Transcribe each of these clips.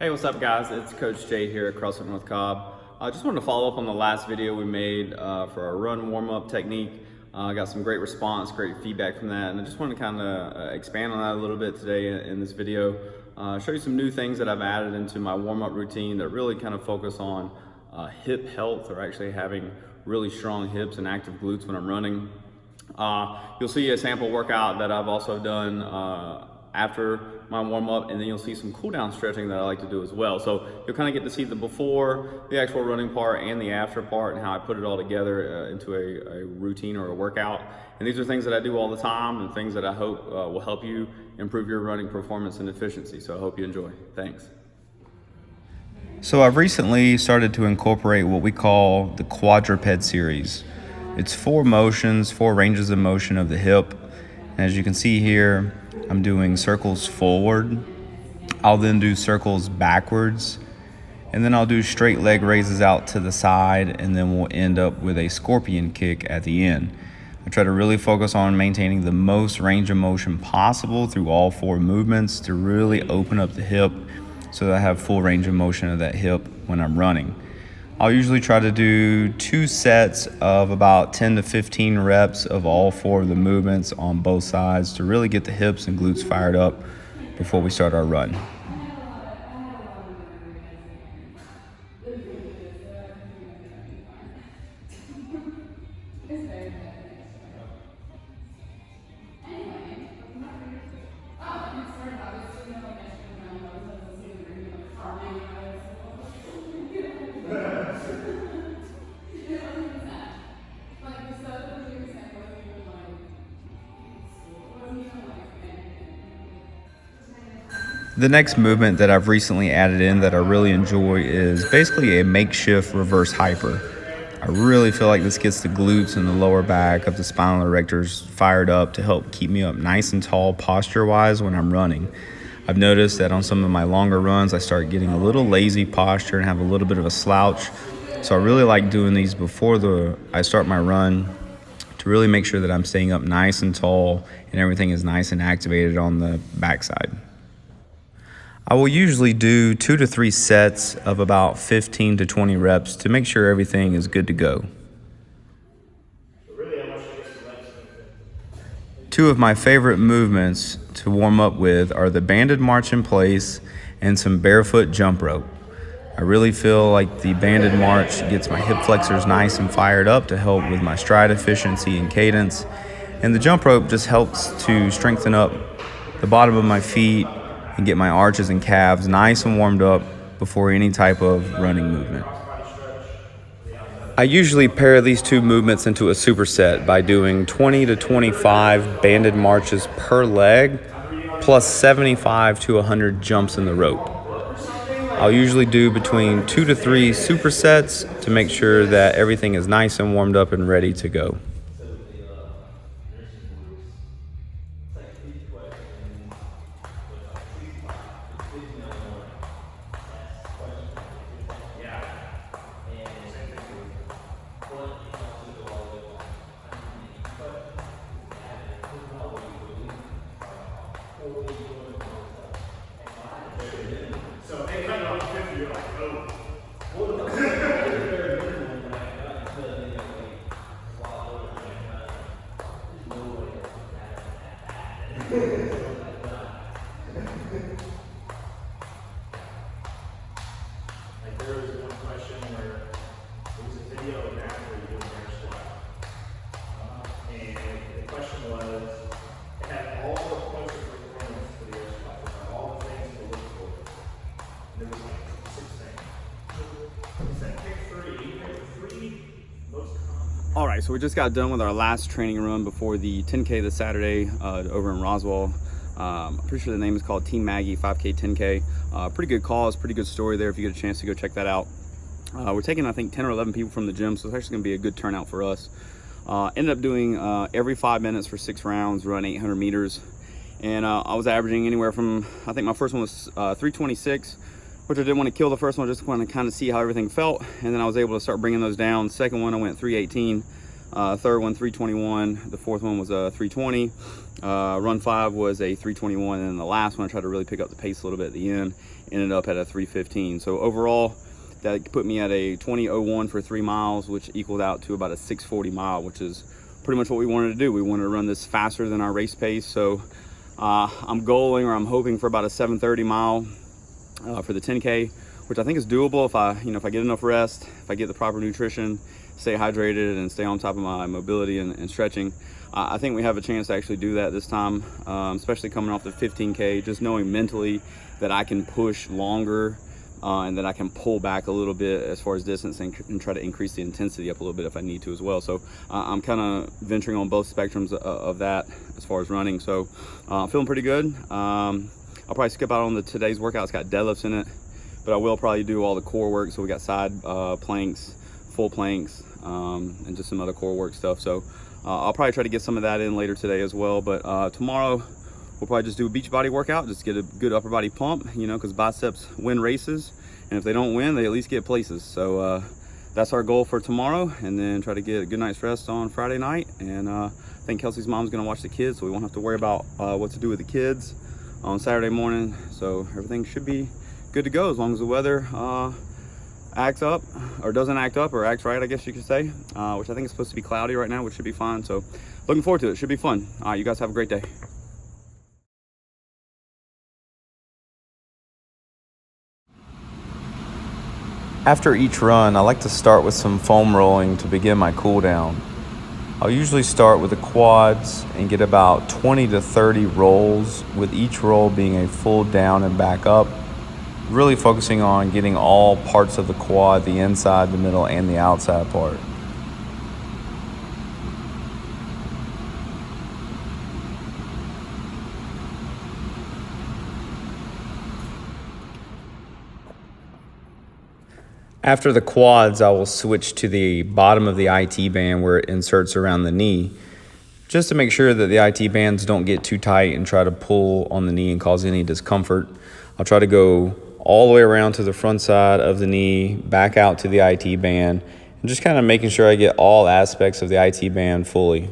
Hey, what's up guys? It's Coach Jay here at CrossFit North Cobb. I just wanted to follow up on the last video we made for our run warm-up technique. I got some great response, great feedback from that, and I just wanted to kind of expand on that a little bit today in this video. Show you some new things that I've added into my warm-up routine that really kind of focus on hip health, or actually having really strong hips and active glutes when I'm running. You'll see a sample workout that I've also done after my warm-up, and then you'll see some cool down stretching that I like to do as well. So you'll kind of get to see the before, the actual running part, and the after part, and how I put it all together into a routine or a workout. And these are things that I do all the time, and things that I hope will help you improve your running performance and efficiency. So I hope you enjoy. Thanks. So I've recently started to incorporate what we call the quadruped series. It's 4 motions, 4 ranges of motion of the hip. As you can see here, I'm doing circles forward. I'll then do circles backwards, and then I'll do straight leg raises out to the side, and then we'll end up with a scorpion kick at the end. I try to really focus on maintaining the most range of motion possible through all 4 movements to really open up the hip so that I have full range of motion of that hip when I'm running. I'll usually try to do 2 sets of about 10 to 15 reps of all 4 of the movements on both sides to really get the hips and glutes fired up before we start our run. The next movement that I've recently added in that I really enjoy is basically a makeshift reverse hyper. I really feel like this gets the glutes and the lower back of the spinal erectors fired up to help keep me up nice and tall posture-wise when I'm running. I've noticed that on some of my longer runs, I start getting a little lazy posture and have a little bit of a slouch. So I really like doing these before I start my run to really make sure that I'm staying up nice and tall and everything is nice and activated on the backside. I will usually do 2 to 3 sets of about 15 to 20 reps to make sure everything is good to go. 2 of my favorite movements to warm up with are the banded march in place and some barefoot jump rope. I really feel like the banded march gets my hip flexors nice and fired up to help with my stride efficiency and cadence. And the jump rope just helps to strengthen up the bottom of my feet and get my arches and calves nice and warmed up before any type of running movement. I usually pair these 2 movements into a superset by doing 20 to 25 banded marches per leg, plus 75 to 100 jumps in the rope. I'll usually do between 2 to 3 supersets to make sure that everything is nice and warmed up and ready to go. Like there was one question where there was a video of that where you do an air squat. And the question was, it had all the points of performance for the air squat. It had all the things to look for. And there was like 6 things. It said pick 3 most common. All right, so we just got done with our last training run before the 10K this Saturday over in Roswell. I'm pretty sure the name is called Team Maggie 5K 10K. Pretty good cause, pretty good story there if you get a chance to go check that out. We're taking I think 10 or 11 people from the gym, so it's actually gonna be a good turnout for us. Ended up doing every 5 minutes for 6 rounds, run 800 meters. And I was averaging anywhere from, I think my first one was 326, which I didn't want to kill the first one, just want to kind of see how everything felt. And then I was able to start bringing those down. Second one I went 318. Third one 321, the fourth one was a 320. Run 5 was a 321, and then the last one I tried to really pick up the pace a little bit at the end, ended up at a 315. So overall, that put me at a 20:01 for 3 miles, which equaled out to about a 6:40 mile, which is pretty much what we wanted to do. We wanted to run this faster than our race pace. So I'm hoping for about a 7:30 mile for the 10K, which I think is doable if I get enough rest, if I get the proper nutrition, stay hydrated, and stay on top of my mobility and stretching. I think we have a chance to actually do that this time, especially coming off the 15K, just knowing mentally that I can push longer and that I can pull back a little bit as far as distance and try to increase the intensity up a little bit if I need to as well. So I'm kind of venturing on both spectrums of that as far as running. So feeling pretty good. I'll probably skip out on today's workout. It's got deadlifts in it, but I will probably do all the core work. So we got side planks, full planks, and just some other core work stuff. So I'll probably try to get some of that in later today as well. But tomorrow we'll probably just do a beach body workout, just get a good upper body pump, because biceps win races, and if they don't win, they at least get places. So that's our goal for tomorrow, and then try to get a good night's rest on Friday night. And I think Kelsey's mom's gonna watch the kids, so we won't have to worry about what to do with the kids on Saturday morning. So everything should be good to go as long as the weather acts up, or doesn't act up, or acts right, I guess you could say, which I think is supposed to be cloudy right now, which should be fine. So looking forward to it. Should be fun. All right, you guys have a great day. After each run, I like to start with some foam rolling to begin my cool down. I'll usually start with the quads and get about 20 to 30 rolls, with each roll being a full down and back up, really focusing on getting all parts of the quad, the inside, the middle, and the outside part. After the quads, I will switch to the bottom of the IT band where it inserts around the knee, just to make sure that the IT bands don't get too tight and try to pull on the knee and cause any discomfort. I'll try to go all the way around to the front side of the knee, back out to the IT band, and just kind of making sure I get all aspects of the IT band fully.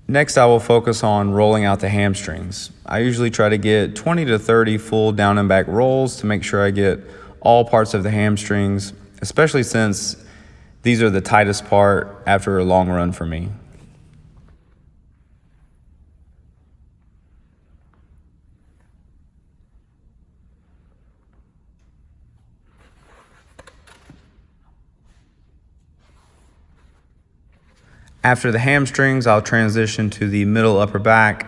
Next, I will focus on rolling out the hamstrings. I usually try to get 20 to 30 full down and back rolls to make sure I get all parts of the hamstrings, especially since these are the tightest part after a long run for me. After the hamstrings, I'll transition to the middle upper back,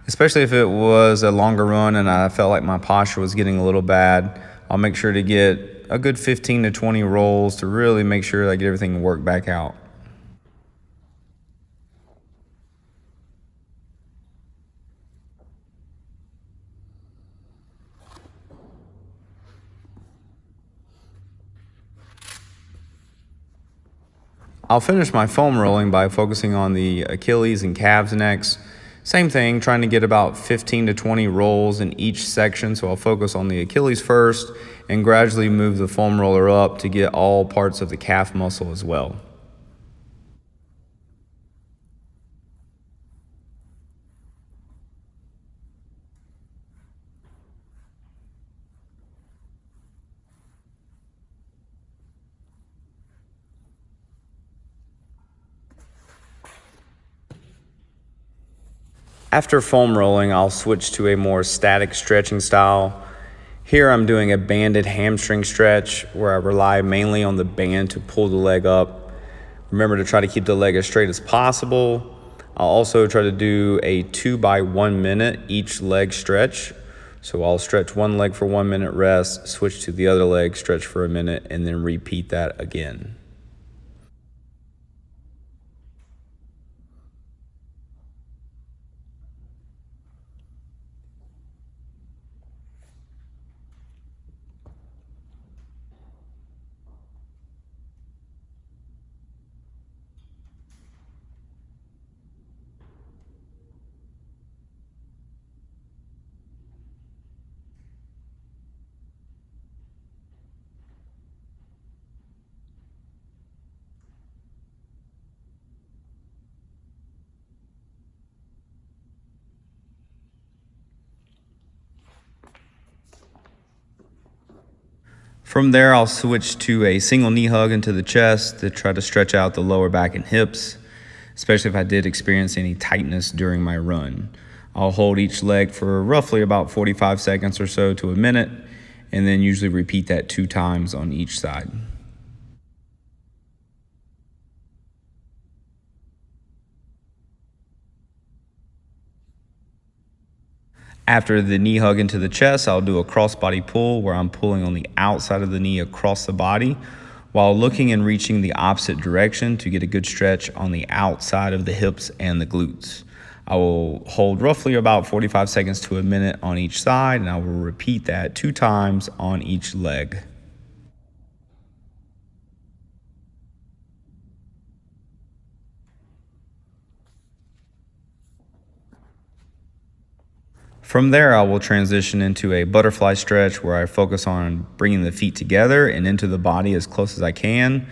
especially if it was a longer run and I felt like my posture was getting a little bad. I'll make sure to get a good 15 to 20 rolls to really make sure I get everything worked back out. I'll finish my foam rolling by focusing on the Achilles and calves next. Same thing, trying to get about 15 to 20 rolls in each section. So I'll focus on the Achilles first and gradually move the foam roller up to get all parts of the calf muscle as well. After foam rolling, I'll switch to a more static stretching style. Here I'm doing a banded hamstring stretch where I rely mainly on the band to pull the leg up. Remember to try to keep the leg as straight as possible. I'll also try to do a 2 by 1 minute each leg stretch. So I'll stretch one leg for 1 minute, rest, switch to the other leg, stretch for a minute, and then repeat that again. From there, I'll switch to a single knee hug into the chest to try to stretch out the lower back and hips, especially if I did experience any tightness during my run. I'll hold each leg for roughly about 45 seconds or so to a minute, and then usually repeat that 2 times on each side. After the knee hug into the chest, I'll do a cross-body pull where I'm pulling on the outside of the knee across the body while looking and reaching the opposite direction to get a good stretch on the outside of the hips and the glutes. I will hold roughly about 45 seconds to a minute on each side, and I will repeat that 2 times on each leg. From there, I will transition into a butterfly stretch where I focus on bringing the feet together and into the body as close as I can,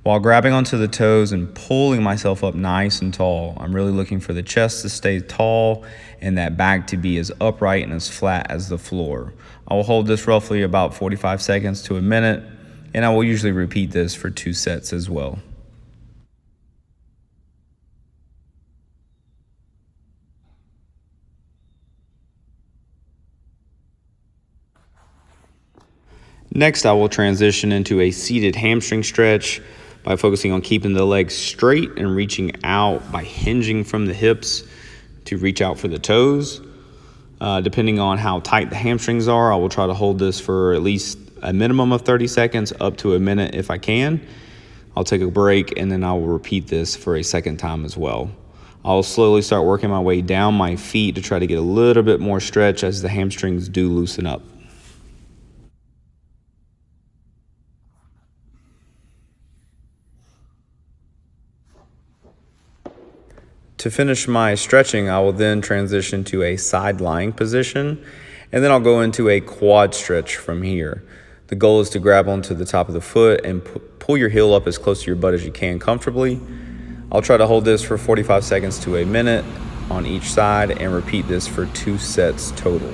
while grabbing onto the toes and pulling myself up nice and tall. I'm really looking for the chest to stay tall and that back to be as upright and as flat as the floor. I will hold this roughly about 45 seconds to a minute, and I will usually repeat this for 2 sets as well. Next, I will transition into a seated hamstring stretch by focusing on keeping the legs straight and reaching out by hinging from the hips to reach out for the toes. Depending on how tight the hamstrings are, I will try to hold this for at least a minimum of 30 seconds, up to a minute if I can. I'll take a break and then I will repeat this for a second time as well. I'll slowly start working my way down my feet to try to get a little bit more stretch as the hamstrings do loosen up. To finish my stretching, I will then transition to a side lying position, and then I'll go into a quad stretch from here. The goal is to grab onto the top of the foot and pull your heel up as close to your butt as you can comfortably. I'll try to hold this for 45 seconds to a minute on each side and repeat this for 2 sets total.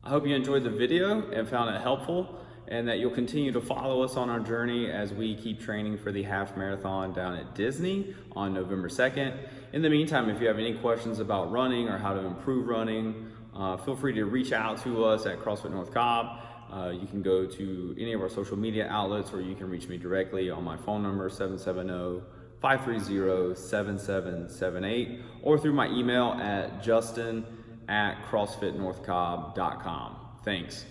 I hope you enjoyed the video and found it helpful, and that you'll continue to follow us on our journey as we keep training for the half marathon down at Disney on November 2nd. In the meantime, if you have any questions about running or how to improve running, feel free to reach out to us at CrossFit North Cobb. You can go to any of our social media outlets, or you can reach me directly on my phone number, 770-530-7778, or through my email at justin@crossfitnorthcobb.com. Thanks.